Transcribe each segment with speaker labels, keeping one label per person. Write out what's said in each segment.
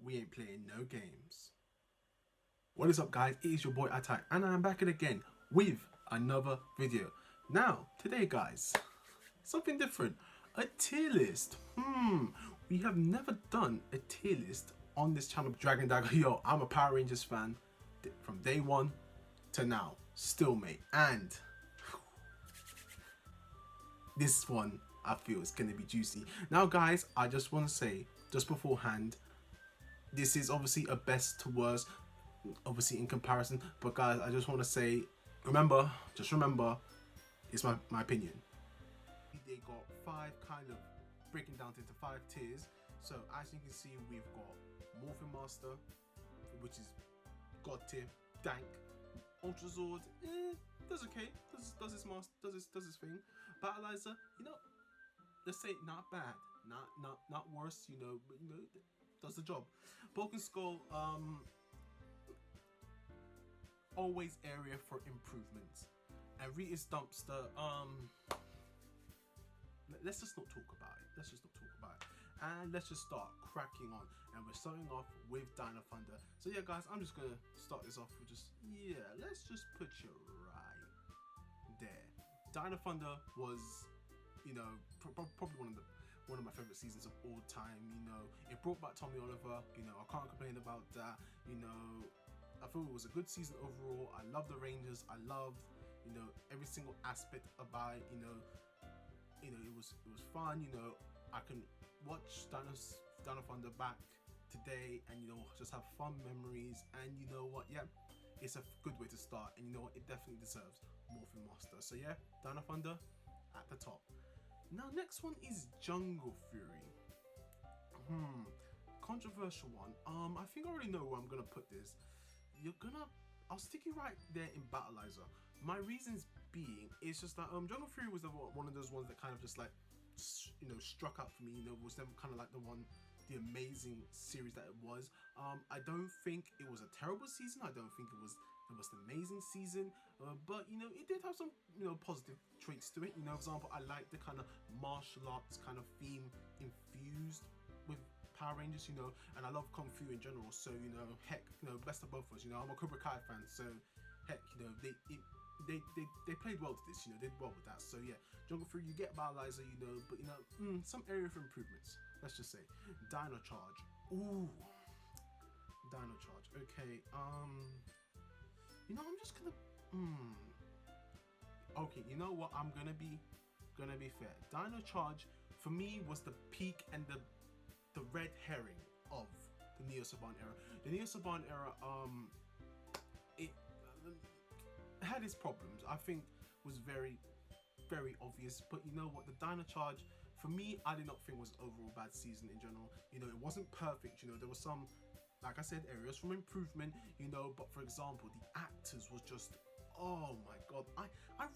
Speaker 1: we ain't playing no games. What is up, guys? It is your boy Atai, and I'm back again with another video. Now, today, guys, something different. A tier list. We have never done a tier list on this channel. Dragon Dagger, yo, I'm a Power Rangers fan from day one to now. Still, mate. And this one, I feel, is going to be juicy. Now, guys, I just want to say, just beforehand, this is obviously a best to worst, obviously in comparison, but guys, I just want to say, just remember, it's my opinion. They got five kind of breaking down into 5 tiers. So as you can see, we've got Morphin Master, which is God tier, dank. Ultra Zord, does okay, does his master, does his thing. Battleizer, let's say not bad, not worse, but does the job. Broken Skull, always area for improvement. And Rita's Dumpster, let's just not talk about it. And let's just start cracking on. And we're starting off with Dino Thunder. So yeah, guys, I'm just gonna start this off with let's just put you right there. Dino Thunder was, probably one of my favorite seasons of all time. It brought back Tommy Oliver. I can't complain about that. I feel it was a good season overall. I love the Rangers. I loved, every single aspect about it. It was fun. I can watch Dino Thunder back today and just have fun memories. And you know what? Yeah, it's a good way to start. And you know what? It definitely deserves Morphin Master. So yeah, Dino Thunder at the top. Now, next one is Jungle Fury. Controversial one. I think I already know where I'm gonna put this. I'll stick you right there in Battleizer. My reasons being, it's just that Jungle Fury was one of those ones that kind of just like, struck out for me. Was never kind of like the amazing series that it was. I don't think it was a terrible season. I don't think it was the most amazing season, but it did have some positive traits to it. For example, I like the kind of martial arts kind of theme infused with Power Rangers, and I love Kung Fu in general. So heck, best of both worlds. I'm a Cobra Kai fan, so heck, they played well to this. They did well with that. So yeah, Jungle Fury, you get Battleizer, but some area for improvements. Let's just say Dino Charge. Ooh, Dino Charge. Okay, I'm just gonna. Okay, you know what? I'm gonna be fair. Dino Charge for me was the peak and the red herring of the Neo Saban era. The Neo Saban era, it had its problems. I think was very, very obvious. But you know what? The Dino Charge, for me, I did not think was an overall bad season in general. It wasn't perfect. There was some, like I said, areas for improvement. But for example, the actors was just, oh my god, I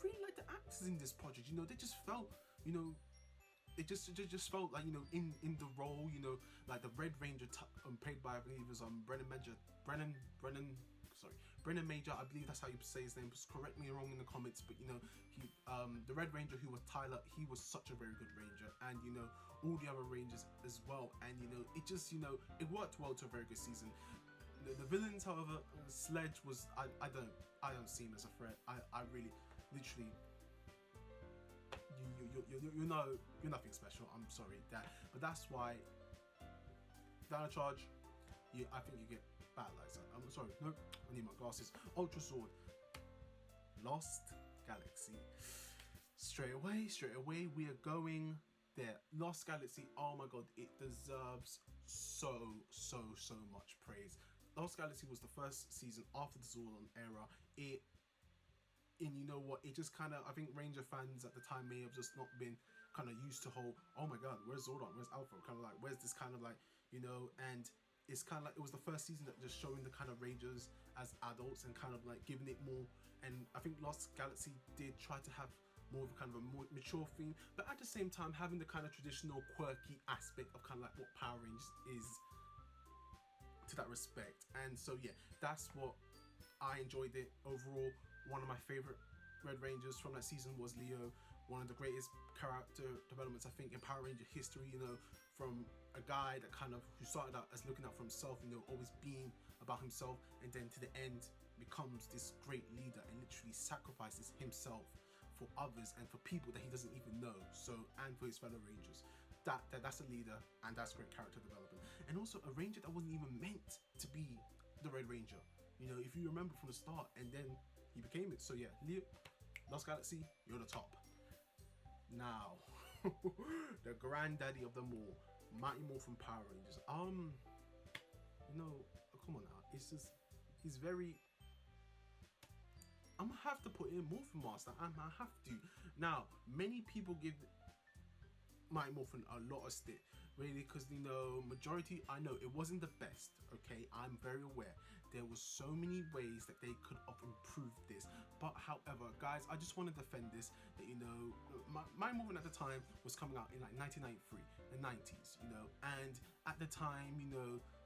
Speaker 1: really like the actors in this project. They just felt, it just felt like in the role. Like the Red Ranger played by, I believe it was Brennan Major. I believe that's how you say his name. Just correct me wrong in the comments, but he the Red Ranger, who was Tyler, he was such a very good Ranger, and all the other Rangers as well. And it just it worked well to a very good season. The villains, however, Sledge was, I don't see him as a threat. I really, literally, you're nothing special. I'm sorry but that's why Dino Charge, I think you get Battleizer. I'm sorry, no, I need my glasses. Ultra Sword, Lost Galaxy. Straight away, we are going there. Lost Galaxy, oh my god, it deserves so much praise. Lost Galaxy was the first season after the Zordon era. And you know what, it just kind of, I think Ranger fans at the time may have just not been kind of used to whole, oh my god, where's Zordon, where's Alpha, kind of like, where's this kind of like, and it's kind of like, it was the first season that just showing the kind of Rangers as adults and kind of like giving it more. And I think Lost Galaxy did try to have more of a kind of a more mature theme, but at the same time having the kind of traditional quirky aspect of kind of like what Power Rangers is to that respect. And so yeah, that's what I enjoyed it overall. One of my favorite Red Rangers from that season was Leo. One of the greatest character developments, I think, in Power Ranger history. From a guy that kind of who started out as looking out for himself, always being about himself, and then to the end becomes this great leader and literally sacrifices himself for others and for people that he doesn't even know. So, and for his fellow Rangers. That's a leader, and that's great character development. And also a Ranger that wasn't even meant to be the Red Ranger. If you remember from the start, and then he became it. So yeah, Leo, Lost Galaxy, you're the top. Now, the granddaddy of them all, Mighty Morphin Power Rangers. Come on now. It's just, he's very. I'm gonna have to put in Morphin Master. I have to. Now, many people give Mighty Morphin a lot of stick, really, because majority, I know it wasn't the best. Okay, I'm very aware there was so many ways that they could have improved this, but however, guys, I just want to defend this, that Mighty Morphin at the time was coming out in like 1993, the 90s, and at the time,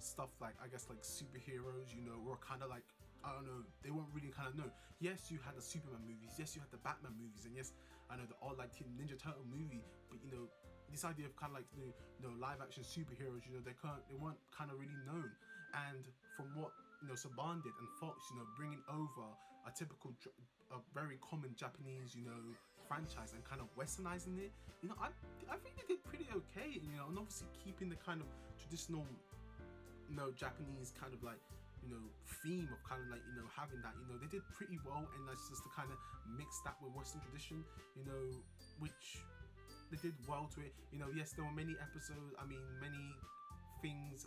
Speaker 1: stuff like, I guess, like superheroes, were kind of like, I don't know, they weren't really kind of known. Yes, you had the Superman movies, yes, you had the Batman movies, and yes, I know the old like Ninja Turtle movie, but this idea of kind of like live action superheroes, they weren't kind of really known. And from what Saban did and Fox, bringing over a typical, a very common Japanese, franchise and kind of westernizing it, I think they did pretty okay, and obviously keeping the kind of traditional, Japanese kind of like, theme of kind of like, having that, they did pretty well, and that's just to kind of mix that with Western tradition, which they did well to it. Yes, there were many episodes, many things,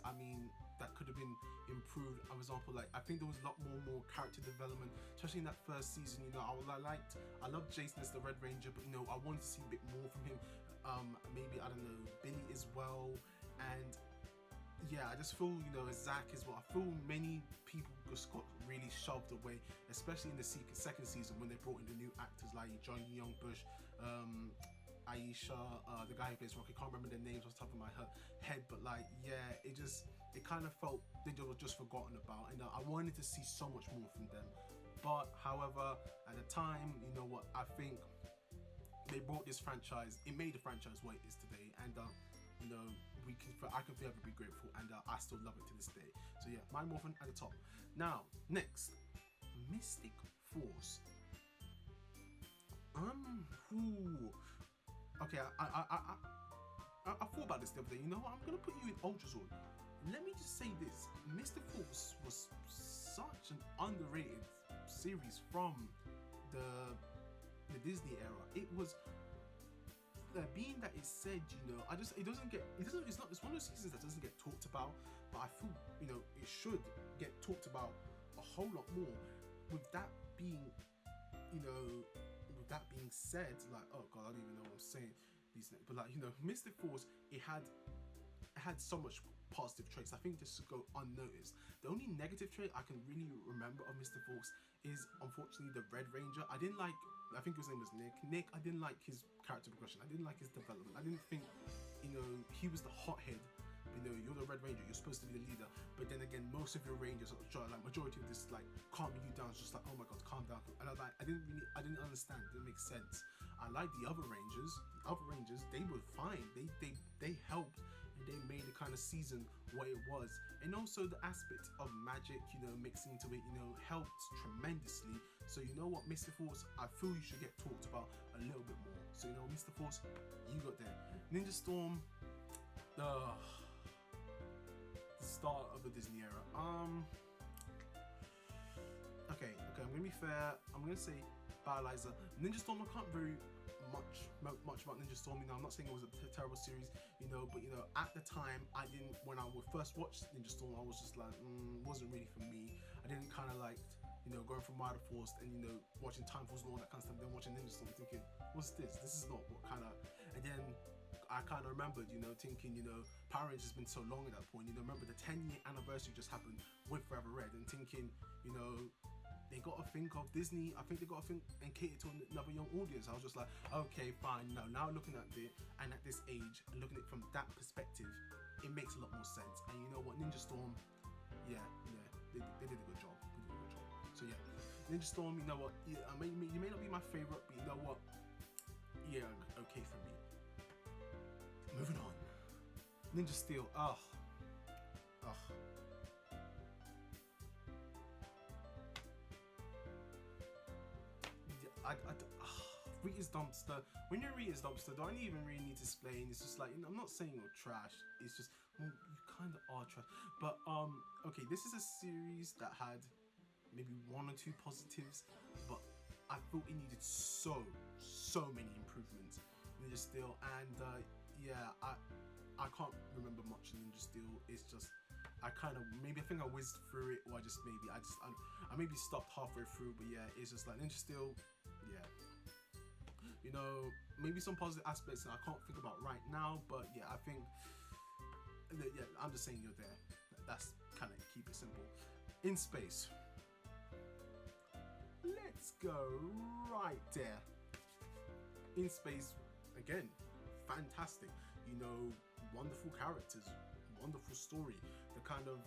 Speaker 1: that could have been improved. For example, like, I think there was a lot more character development, especially in that first season. I loved Jason as the Red Ranger, but I wanted to see a bit more from him. Maybe, I don't know, Billy as well, and yeah, I just feel, Zach as well. I feel many people just got really shoved away, especially in the second season when they brought in the new actors like John Young Bush, Aisha, the guy who plays Rocky. I can't remember their names off the top of my head, but like, yeah, it kind of felt they were just forgotten about, and I wanted to see so much more from them. But however, at the time, I think they brought this franchise. It made the franchise what it is today, and I can forever be grateful, and I still love it to this day. So yeah, Mighty Morphin at the top. Now, next, Mystic Force. Okay, I thought about this the other day. I'm gonna put you in Ultrazord. Let me just say this: Mystic Force was such an underrated series from the Disney era. It was. Being that it said, it's one of those seasons that doesn't get talked about, but I feel, it should get talked about a whole lot more. With that being, said, like, oh god, I don't even know what I'm saying, but like, Mystic Force, it had so much positive traits. I think this should go unnoticed. The only negative trait I can really remember of Mystic Force is, unfortunately, the Red Ranger. I think his name was Nick. I didn't like his character progression. I didn't like his development. I didn't think, he was the hothead. You're the Red Ranger. You're supposed to be the leader. But then again, most of your Rangers, like majority of this, like calming you down, is just like, oh my god, calm down. And I didn't understand. It didn't make sense. I like the other Rangers. The other Rangers, they were fine. They helped. And they made the kind of season what it was, and also the aspect of magic, mixing into it, helped tremendously. So what, Mystic Force, I feel you should get talked about a little bit more. So Mystic Force, you got there. Ninja Storm, the start of the Disney era. Okay, I'm gonna be fair. I'm gonna say Battleizer. Ninja Storm, I can't very much about Ninja Storm. I'm not saying it was a terrible series, but at the time, when I would first watch Ninja Storm, I was just like, wasn't really for me. I didn't kind of like, going from Wild Force and watching Time Force and all that kind of stuff, then watching Ninja Storm, thinking, what's this? This is not what kind of. And then I kind of remembered, thinking, Power Rangers has been so long at that point. Remember the 10-year anniversary just happened with Forever Red, and thinking, they got to think of Disney. I think they got to think and cater to another young audience. I was just like, okay, fine. Now looking at it, and at this age, and looking at it from that perspective, it makes a lot more sense. And you know what, Ninja Storm, yeah, they did a good job. So yeah, Ninja Storm, you know what, you may not be my favorite, but you know what, yeah, okay for me. Moving on. Ninja Steel. Ugh. Ugh. Rita's Dumpster. When you're Rita's Dumpster, don't even really need to explain. It's just like, I'm not saying you're trash. It's just, well, you kind of are trash. But okay, this is a series that had maybe 1 or 2 positives, but I thought it needed so many improvements. Ninja Steel, and yeah, I can't remember much of Ninja Steel. It's just, I think I whizzed through it, or I maybe stopped halfway through. But yeah, it's just like Ninja Steel. Yeah, you know, maybe some positive aspects that I can't think about right now. But yeah, I think, yeah, I'm just saying you're there. That's kind of keep it simple. In Space. Let's go right there. In Space, again, fantastic. You know, wonderful characters, wonderful story. The kind of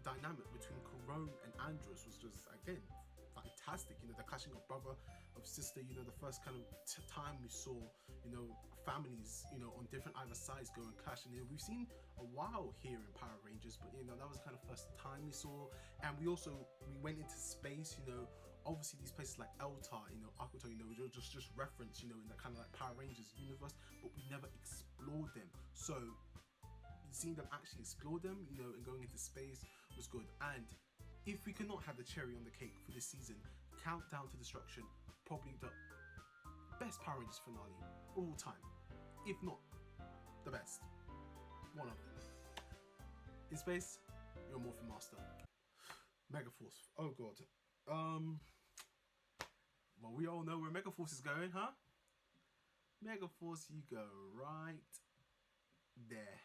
Speaker 1: dynamic between Corone and Andros was just, again, fantastic. You know, the clashing of brother, of sister. You know, the first kind of time we saw, you know, families, you know, on different either sides go and clash. And you know, we've seen a while here in Power Rangers, but you know, that was kind of first time we saw. And we went into space. You know, obviously these places like Eltar, you know, Akuto, you know, just reference, you know, in that kind of like Power Rangers universe, but we never explored them. So seeing them actually explore them, you know, and going into space was good. And if we could not have the cherry on the cake for this season, Countdown to Destruction, probably the best Power Rangers finale all time, if not the best, one of them. In Space, you're Morphin Master. Megaforce, oh god. Well, we all know where Megaforce is going, huh? Megaforce, you go right there.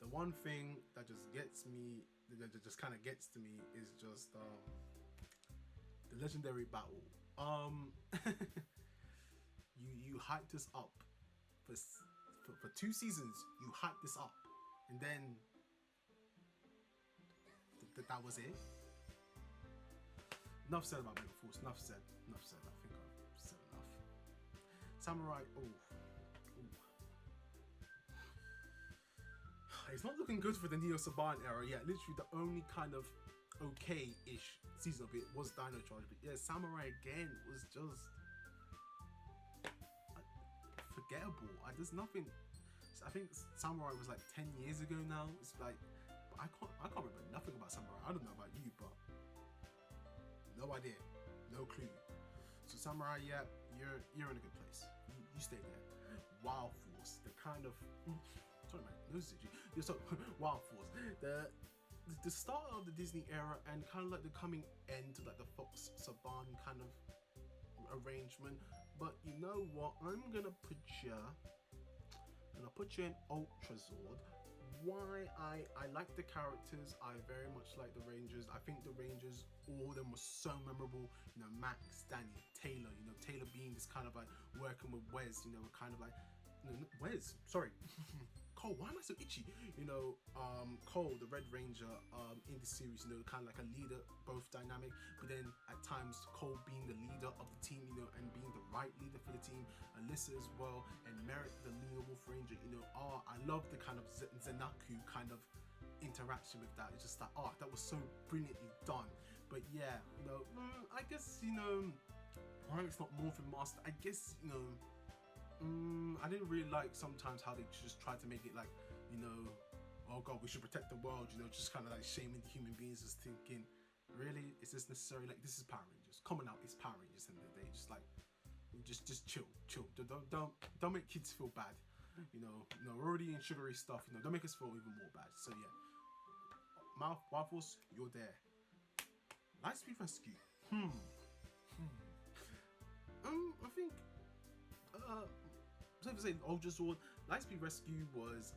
Speaker 1: The one thing that just gets me, that just kind of gets to me, is just the legendary battle. You hyped us up for 2 seasons. You hyped this up, and then that was it. Enough said about Megaforce. Enough said. I think I've said enough. Samurai. It's not looking good for the Neo Saban era yet. Literally, the only kind of okay-ish season of it was Dino Charge. But yeah, Samurai again was just forgettable. There's nothing. I think Samurai was like 10 years ago now. It's like, but I can't remember nothing about Samurai. I don't know about you, but no idea, no clue. So Samurai, yeah, you're in a good place. You stay there. Wild Force, the kind of sorry man, nose itchy. You're so Wild Force, the start of the Disney era, and kind of like the coming end to like the Fox Saban kind of arrangement. But you know what? I'm gonna put you in Ultra Zord. Why? I like the characters. I very much like the Rangers. I think the Rangers, all of them were so memorable. You know, Max, Danny, Taylor. You know, Taylor being this kind of like working with Wes. You know, kind of like, no, Wes. Sorry. Cole, why am I so itchy? You know, Cole, the Red Ranger, in the series, you know, kind of like a leader, both dynamic, but then at times Cole being the leader of the team, you know, and being the right leader for the team. Alyssa as well, and Merritt, the Luna Wolf Ranger, you know, I love the kind of Zenaku kind of interaction with that. It's just like, that was so brilliantly done. But yeah, you know, I guess, you know, why it's not Morphin Master, I guess, you know, I didn't really like sometimes how they just tried to make it like, you know, oh god, we should protect the world, you know, just kind of like shaming the human beings, just thinking, really, is this necessary? Like, this is Power Rangers. Coming out, it's Power Rangers, and they just like, just chill. Don't make kids feel bad. You know, we're already in sugary stuff. You know, don't make us feel even more bad. So yeah, Wild Force, you're there. Lightspeed Rescue. I think. Safe to say, Ultra Zord, Lightspeed Rescue was,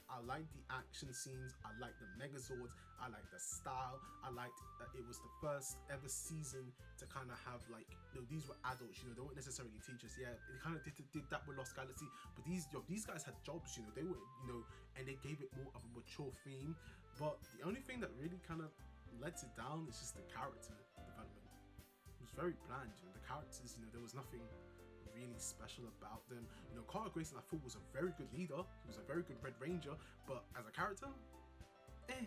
Speaker 1: I liked the action scenes, I liked the Megazords, I liked the style, I liked that it was the first ever season to kind of have like, you know, these were adults, you know, they weren't necessarily teachers. Yeah, it kind of did that with Lost Galaxy, but these guys had jobs, you know, they were, you know, and they gave it more of a mature theme. But the only thing that really kind of lets it down is just the character development. It was very bland. You know, the characters, you know, there was nothing really special about them. You know, Carter Grayson I thought was a very good leader. He was a very good Red Ranger, but as a character, eh.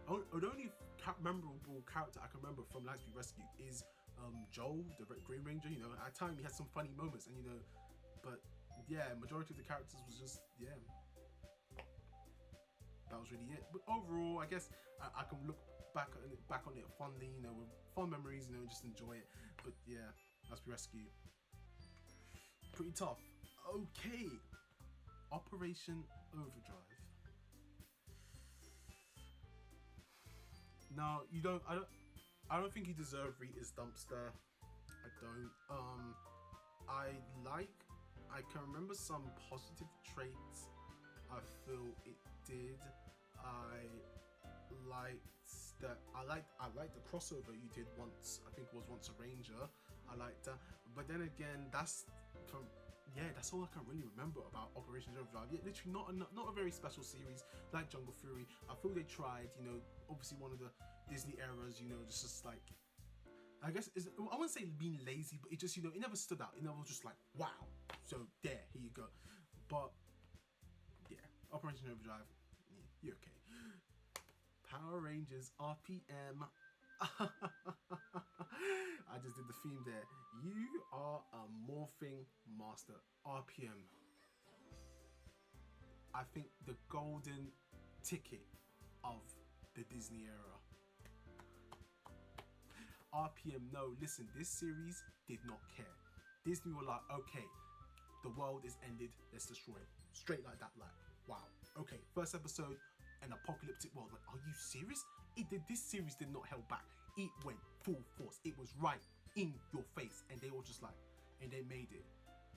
Speaker 1: The only memorable character I can remember from Lightspeed Rescue is Joel, the Green Ranger. You know, at times he had some funny moments, and you know, but yeah, majority of the characters was just, yeah, that was really it. But overall, I guess I can look back on it fondly, you know, with fond memories, you know, and just enjoy it. But yeah, Lightspeed Rescue, pretty tough. Okay, Operation Overdrive. No, you don't. I don't think you deserve Rita's Dumpster. I don't. I can remember some positive traits. I feel it did. I liked that. I liked the crossover you did once. I think it was Once a Ranger. I liked that. But then again, that's all I can really remember about Operation Overdrive. Yeah, literally not a very special series like Jungle Fury. I feel they tried, you know, obviously one of the Disney eras, you know, just like, I guess, I wouldn't say being lazy, but it just, you know, it never stood out. It never was just like, wow. So here you go. But yeah, Operation Overdrive, yeah, you're okay. Power Rangers RPM. I just did the theme there. You are a morphing master. RPM. I think the golden ticket of the Disney era. RPM, no, listen, this series did not care. Disney were like, okay, the world is ended, let's destroy it. Straight like that, like, wow. Okay, first episode, an apocalyptic world. Like, are you serious? This series did not hold back. It went full force. It was right in your face, and they were just like, and they made it.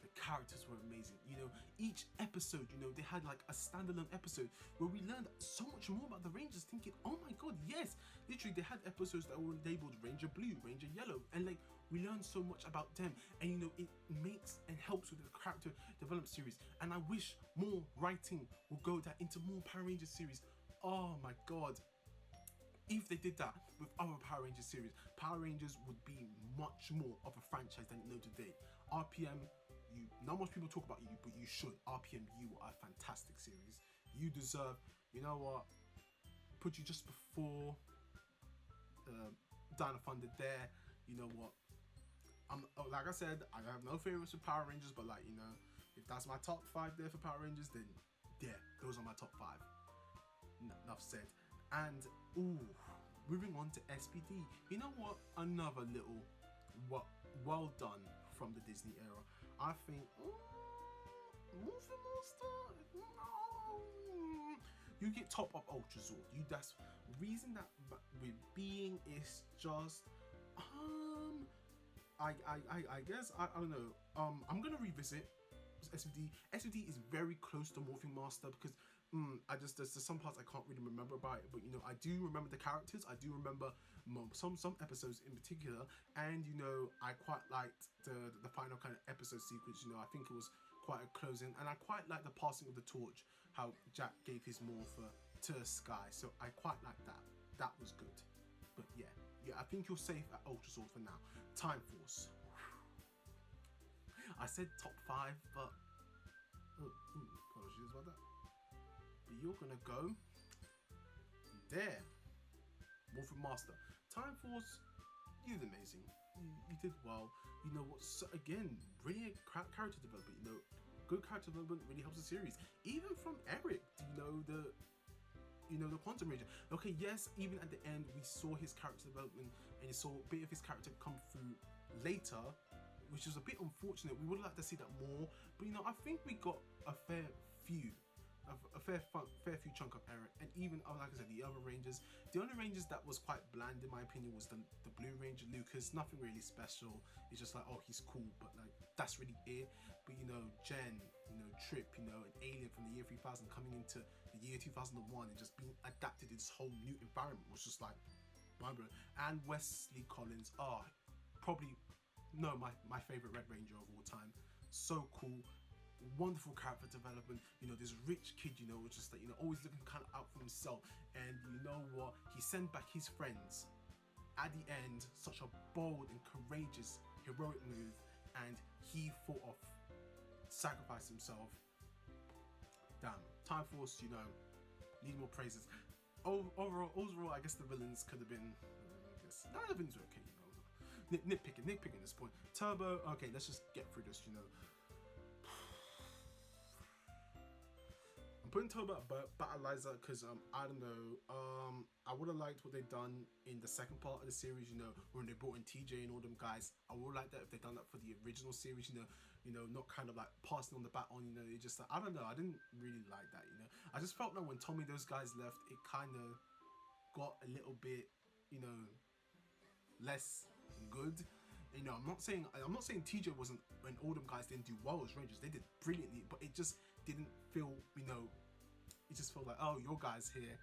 Speaker 1: The characters were amazing. You know, each episode, you know, they had like a standalone episode where we learned so much more about the Rangers, thinking, oh my god, yes. Literally, they had episodes that were labeled Ranger Blue, Ranger Yellow, and like, we learned so much about them. And you know, it makes and helps with the character development series. And I wish more writing would go that into more Power Rangers series. Oh my god. If they did that with other Power Rangers series, Power Rangers would be much more of a franchise than it know today. RPM, not much people talk about you, but you should. RPM, you are a fantastic series. You deserve, you know what, put you just before Dino Thunder there. You know what, like I said, I have no favorites with Power Rangers, but like, you know, if that's my top 5 there for Power Rangers, then yeah, those are my top 5. Enough said. And ooh, moving on to SPD. You know what? Another little well done from the Disney era. I think Morphin Monster. No, you get top of Ultra Zord. That's reason that with being is just I guess I don't know. I'm gonna revisit SPD. SPD is very close to Morphin Master because there's some parts I can't really remember about it, but you know, I do remember the characters. I do remember some episodes in particular, and you know, I quite liked the final kind of episode sequence. You know, I think it was quite a closing, and I quite liked the passing of the torch, how Jack gave his morpher to Sky. So I quite liked that. That was good. But yeah, I think you're safe at Ultra Sword for now. Time Force. I said top 5, but apologies about that. But you're gonna go there. Morphin Master. Time Force, you did amazing. You did well. You know what? So again, brilliant character development. You know, good character development really helps the series. Even from Eric, you know, the Quantum Ranger. Okay, yes, even at the end, we saw his character development and you saw a bit of his character come through later, which is a bit unfortunate. We would like to see that more, but you know, I think we got a fair few chunk of Eric, and even like I said, the other Rangers. The only Rangers that was quite bland in my opinion was the Blue Ranger, Lucas. Nothing really special. It's just like, oh, he's cool, but like that's really it. But you know, Jen, you know, Trip, you know, an alien from the year 3000 coming into the year 2001 and just being adapted to this whole new environment was just like mind-blowing. And Wesley Collins, probably my favorite Red Ranger of all time. So cool. Wonderful character development. You know, this rich kid, you know, was just like, you know, always looking kind of out for himself. And you know what? He sent back his friends at the end, such a bold and courageous, heroic move, and he thought of sacrifice himself. Damn, Time Force, need more praises. Overall, I guess the villains could have been. The villains were okay, nitpicking at this point. Turbo, okay, let's just get through this, I'm putting Turbo at Battleizer because I don't know, I would have liked what they done in the second part of the series, when they brought in TJ and all them guys. I would like that if they done that for the original series, not kind of like passing on the baton, it just like, I don't know, I didn't really like that, I just felt like when Tommy those guys left, it kind of got a little bit, less good. I'm not saying TJ wasn't, when all them guys didn't do well as Rangers, they did brilliantly, but it just didn't feel, it just felt like, oh, your guys here,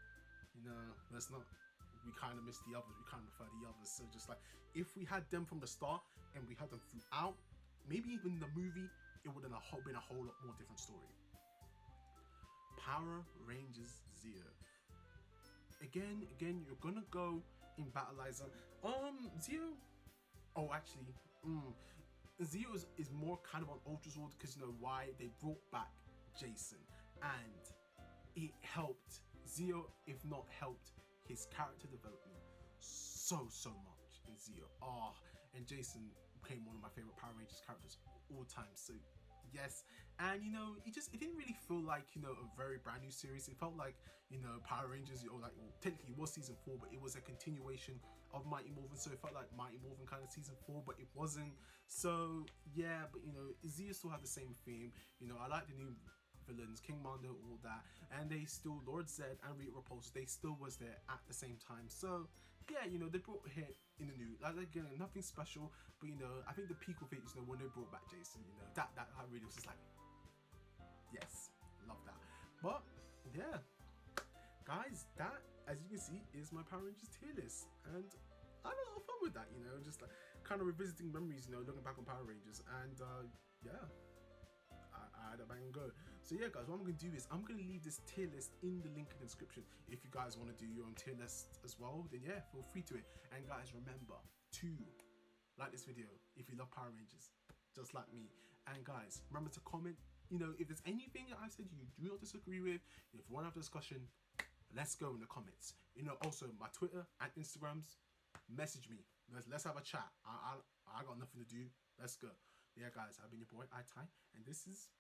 Speaker 1: let's not, we kind of miss the others, we kind of prefer the others. So just like, if we had them from the start and we had them throughout, maybe even in the movie, it would have been a whole lot more different story. Power Rangers Zeo. Again, you're gonna go in Battleizer. Zeo. Oh, actually, Zeo is more kind of on Ultra Sword because why they brought back Jason, and it helped Zeo, if not helped his character development so much in Zeo. And Jason became one of my favorite Power Rangers characters all time. So yes, and it didn't really feel like a very brand new series. It felt like Power Rangers, technically it was season 4, but it was a continuation of Mighty Morphin, so it felt like Mighty Morphin kind of season 4, but it wasn't. So yeah, but Zeo still had the same theme. I like the new villains, King Mondo, all that, and they still, Lord Zed and Rita Repulsa, they still was there at the same time. So yeah, they brought here in the new, like again, nothing special, but I think the peak of it is when they brought back Jason, that I really was just like, yes, love that. But yeah, guys, that, as you can see, is my Power Rangers tier list, and I had a lot of fun with that, just like kind of revisiting memories, looking back on Power Rangers, and yeah, I had a bang and go. So yeah, guys, what I'm going to do is I'm going to leave this tier list in the link in the description. If you guys want to do your own tier list as well, then yeah, feel free to it. And guys, remember to like this video if you love Power Rangers, just like me. And guys, remember to comment, if there's anything that I've said you do not disagree with, if you want to have a discussion, let's go in the comments. Also my Twitter and Instagrams, message me. Let's have a chat. I got nothing to do. Let's go. Yeah, guys, I've been your boy, I-Tai, and this is